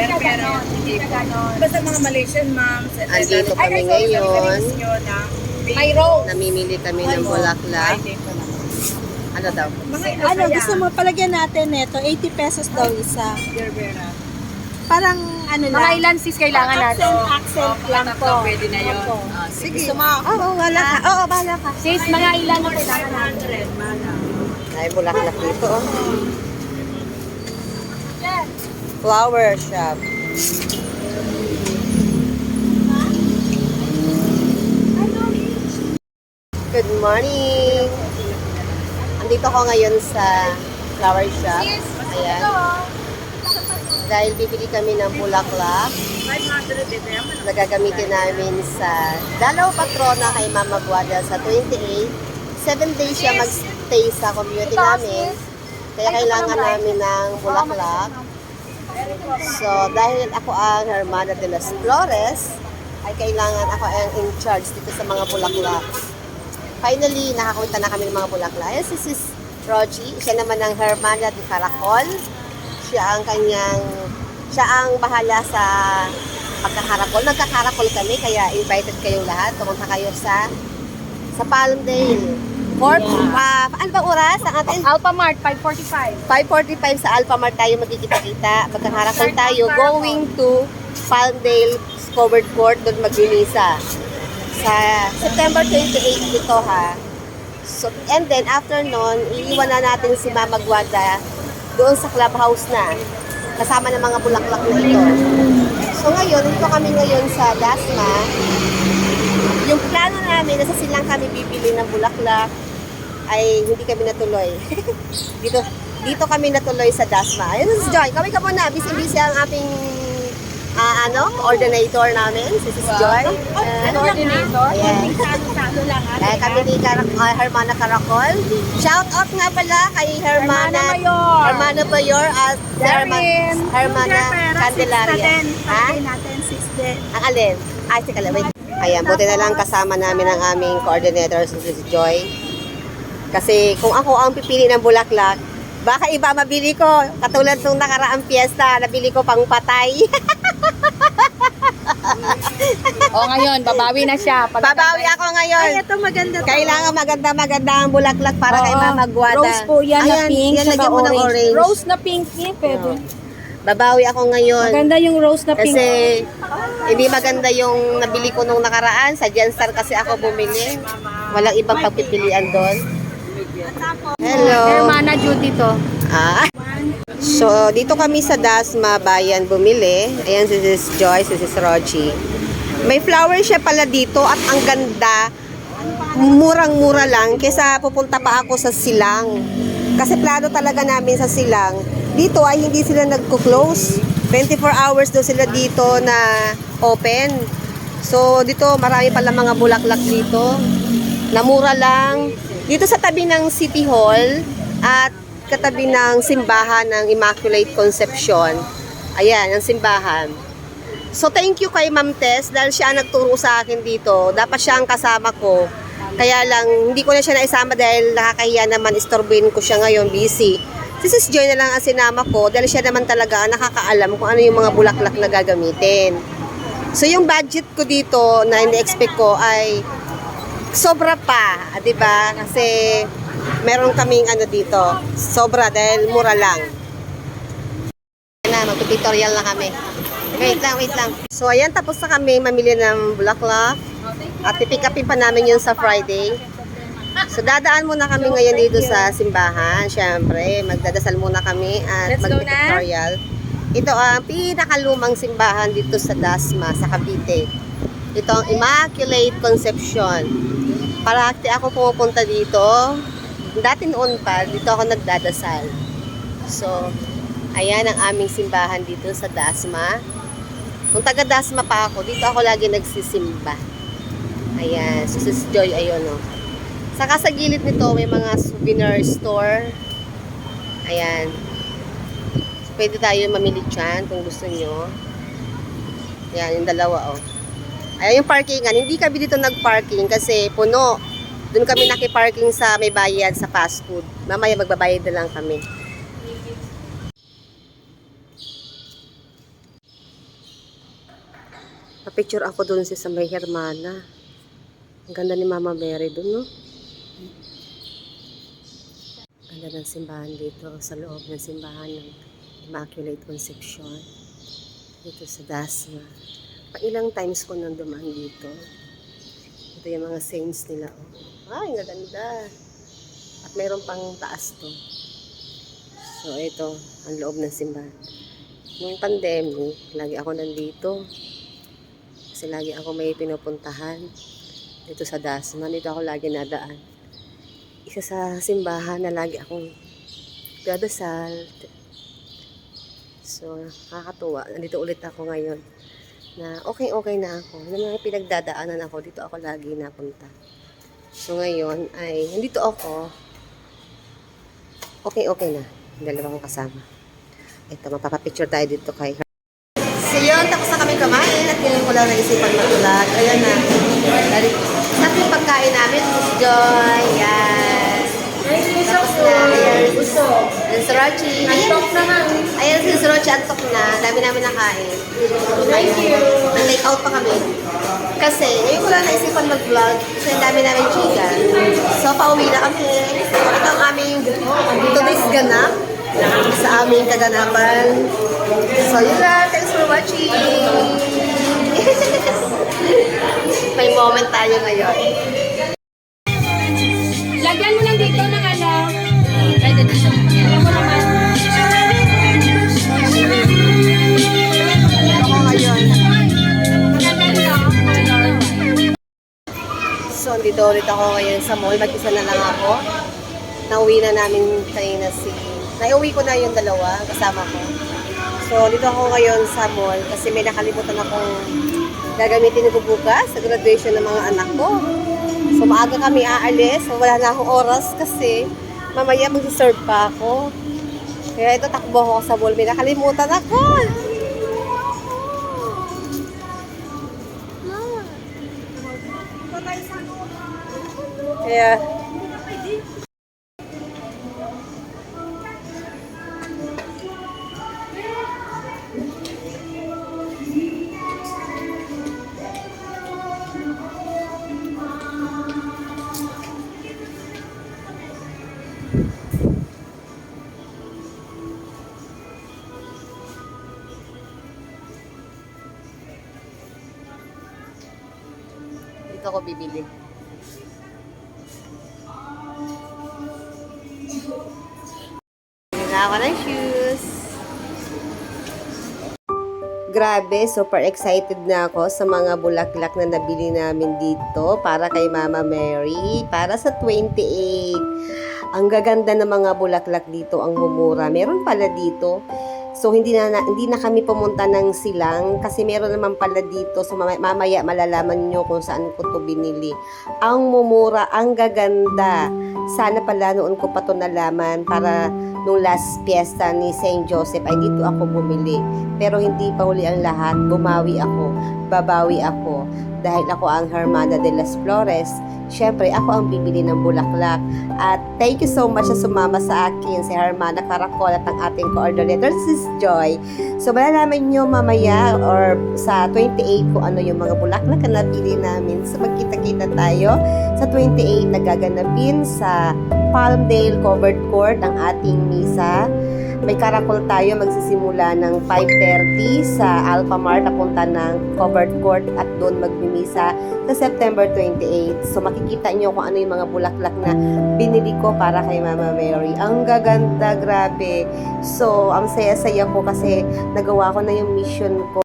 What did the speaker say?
ka ganon. Hindi ka ganon. Basta mga Malaysian moms. Andito kami ngayon. May rose. Namimili kami ng bulaklak. Ano daw? Ano, gusto mo palagyan natin ito, 80 pesos daw isa. Parang ano lang. Mga ilan sis kailangan natin? Accent lang po. Pwede na yun. Sige. Gusto mo? Oo, wala ka. Oo, bahala ka. Sis, mga ilan na kailangan natin? Ay, bulaklak dito. Oh. Flower shop. Good morning. Andito ko ngayon sa flower shop. Ayan. Dahil bibili kami ng bulaklak na gagamitin namin sa Dalaw Patrona kay Mama Guada sa 28. 7 days siya mag-stay sa community namin. Kaya kailangan namin ng bulaklak. So, dahil ako ang Hermana de las Flores, ay kailangan ako ang in charge dito sa mga bulaklak. Finally, nakakunta na kami ng mga bulaklak. Yes, this is Rogie. Siya naman ang Hermana de Caracol. Siya ang bahala sa pagkakarakol. Nagkakarakol kami, kaya invited kayong lahat. Pumunta kayo sa Palmdale. Ano ba oras? Ang atin? Alphamart, 5:45. 5:45 sa Alphamart tayo magkikita-kita. Magkakarakol tayo going to Palmdale Covered Court, doon maglilisa. Sa September 28 dito ha. So, and then after nun, iiwan na natin si Mama Guada doon sa clubhouse na. Kasama ng mga bulaklak na ito. So ngayon, dito kami ngayon sa Dasma. Yung plano namin, nasa silang kami bibili ng bulaklak, ay hindi kami natuloy. dito kami natuloy sa Dasma. Ayun, si Joy. Kami ka muna. Busy-busy ang ating coordinator namin. Si Sis Joy. Coordinator? Ayan. Kaya kami ni Hermana Caracol. Shout out nga pala kay Hermana Bayor at Hermana Candelaria. Ha? Ang alin? Ay, sige lang. Wait. Ayan, buti na lang kasama namin ang aming coordinator, si Sis Joy. Kasi kung ako ang pipili ng bulaklak, baka iba mabili ko. Katulad nung nakaraang piyesta, nabili ko pang patay. Ngayon, babawi na siya. Babawi ako ngayon. Ay, ito maganda to. Kailangan maganda ang bulaklak para kay Mama Guada. Rose po yan na pink, yan, saka lagyan mo ng orange. Rose na pink eh, pwede. Babawi ako ngayon. Maganda yung rose na pink. Kasi hindi maganda yung nabili ko nung nakaraan. Sa Genstar kasi ako bumili. Walang ibang pagpipilian doon. Hello. Hermana Judy to. So, dito kami sa Dasma Bayan bumili. Ayan si Sis Joy, si Sis Rogie. May flower siya pala dito at ang ganda. Murang-mura lang kaysa pupunta pa ako sa Silang. Kasi plano talaga namin sa Silang. Dito ay hindi sila nagko-close. 24 hours daw sila dito na open. So, dito marami pala mga bulaklak dito. Namura lang. Dito sa tabi ng City Hall at katabi ng simbahan ng Immaculate Conception. Ayan, ang simbahan. So, thank you kay Ma'am Tess dahil siya ang nagturo sa akin dito. Dapat siya ang kasama ko. Kaya lang, hindi ko na siya naisama dahil nakakahiya naman, istorbuin ko siya ngayon, busy. Si Sis Joy na lang ang sinama ko dahil siya naman talaga ang nakakaalam kung ano yung mga bulaklak na gagamitin. So, yung budget ko dito na ini-expect ko ay sobra pa, 'di ba? Kasi meron kaming dito, sobra dahil mura lang. Na magtutorial na kami. Wait lang. So ayan, tapos na kami mamili ng bulaklak. At pick upin pa namin yun sa Friday. So dadaan muna kami ngayon dito sa simbahan. Syempre, magdadasal muna kami at mag-tutorial. Ito ang pinakalumang simbahan dito sa Dasma, sa Cavite. Ito ang Immaculate Conception. Parati ako pumupunta dito. Dati noon pa, dito ako nagdadasal. So, ayan ang aming simbahan dito sa Dasma. Kung taga Dasma pa ako, dito ako lagi nagsisimba. Ayan, so Sis Joy, ayun o. Saka sa gilid nito, may mga souvenir store. Ayan. So, pwede tayo mamili dyan kung gusto nyo. Ayan, yung dalawa o. Ayan yung parkingan. Hindi kami dito nag-parking kasi puno. Doon kami nakiparking sa may bayad sa fast food. Mamaya magbabayad na lang kami. Pa-picture ako doon sa may Hermana. Ang ganda ni Mama Mary doon, no? Ganda ng simbahan dito, sa loob ng simbahan ng Immaculate Conception. Dito sa Dasma. Ilang times ko nang dumaan dito. Ito yung mga saints nila. Oh. Ay, ganda. At mayroon pang taas to. So, ito, ang loob ng simbahan. Nung pandemic, lagi ako nandito. Kasi lagi ako may pinupuntahan. Dito sa Dasma, dito ako lagi nadaan. Isa sa simbahan na lagi akong dadasal. So, nakakatuwa. Nandito ulit ako ngayon. Na okay na ako. Yung mga pinagdadaanan ako, dito ako lagi napunta. So, ngayon ay, nandito ako. Okay na. Dalawa kong kasama. Ito, mapapapicture tayo dito kay her. So yun, tapos na kami kumain at ngayon ko lang naisipan matulad. Ayan na. Sa ating pagkain namin, Miss Joy. Yan. Tapos na. Ayan. Ayan si Rochi. Ayan si Rochi, antok na. Dami namin nakain. Thank you. Nag-take out pa kami. Kasi, ngayon ko lang naisipan mag-vlog. Kasi ang dami namin chika. So, pauwi na kami. So, ito ang aming today's ganap sa aming kaganapan. So, yun lang. Thanks for watching. May moment tayo ngayon. Lagyan mo lang dito ng ano. Pwede dito. Alam mo naman. Ako ngayon. Maganda color. So, dito ulit ako ngayon sa mall. Mag-isa na lang ako. Nauwi na namin kanina Nauwi ko na yung dalawa kasama ko. So, dito ako ngayon sa mall kasi may nakalimutan akong gagamitin ko bukas sa graduation ng mga anak ko. So, maaga kami aalis. So, wala na akong oras kasi mamaya mag-serve pa ako. Kaya ito, takbo ako sa mall. May nakalimutan ako. Kaya, dito ako bibili. Bili na ako ng shoes. Grabe, super excited na ako sa mga bulaklak na nabili namin dito para kay Mama Mary, para sa 28. Ang gaganda ng mga bulaklak dito, ang mumura. Meron pala dito. So, hindi na kami pumunta ng silang kasi meron naman pala dito. So, mamaya malalaman nyo kung saan ko to binili. Ang mumura, ang gaganda. Sana pala noon ko pa to nalaman para nung last fiesta ni St. Joseph ay dito ako bumili. Pero hindi pa huli ang lahat. Bumawi ako. Babawi ako. Dahil ako ang Hermana de las Flores. Siyempre, ako ang bibili ng bulaklak. At thank you so much sa sumama sa akin, si Hermana Caracol at ang ating coordinator, Sis Joy. So, malalaman nyo mamaya or sa 28 kung ano yung mga bulaklak na nabili namin. So, magkita-kita tayo sa 28 na gaganapin sa Palmdale Covered Court ang ating misa. May Caracol tayo, magsisimula ng 5:30 sa Alphamart, napunta ng Covered Court at doon magmimisa sa September 28. So makikita nyo kung ano yung mga bulaklak na binili ko para kay Mama Mary. Ang gaganda, grabe. So, ang saya-saya ko kasi nagawa ko na yung mission ko.